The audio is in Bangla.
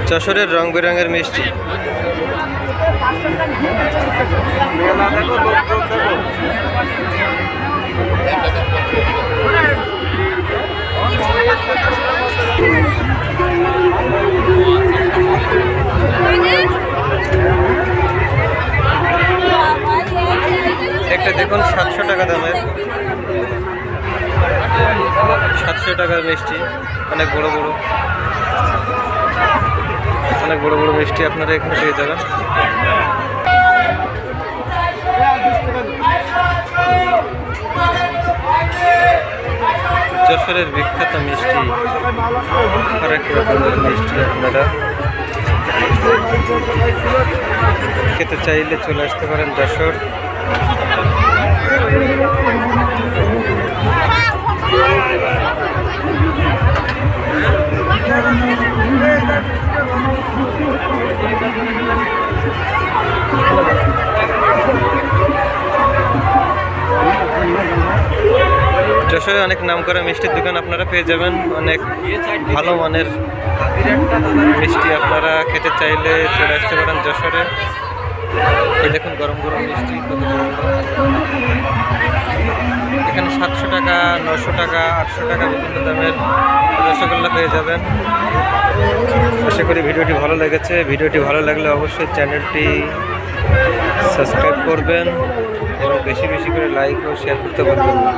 যশোরের রং বেরঙের মিষ্টি। একটা দেখুন 700 টাকা দামের, 700 টাকার মিষ্টি। অনেক বড় বড় মিষ্টি আপনারা এখানে পেয়ে যাবেন। যশোরের বিখ্যাত মিষ্টি, আরেক রকমের মিষ্টি আপনারা খেতে চাইলে চলে আসতে পারেন যশোর। যশোরে অনেক নামকরা মিষ্টির দোকান আপনারা পেয়ে যাবেন। অনেক ভালো মানের মিষ্টি আপনারা খেতে চাইলে চলে আসতে পারেন যশোরে। এই দেখুন গরম গরম মিষ্টি, এখানে 700 টাকা, 900 টাকা, 800 টাকা বিভিন্ন দামের রসগোল্লা পেয়ে যাবেন। আশা করি ভিডিওটি ভালো লেগেছে। ভিডিওটি ভালো লাগলে অবশ্যই চ্যানেলটি সাবস্ক্রাইব করবেন এবং বেশি বেশি করে লাইক ও শেয়ার করতে বলবেন না।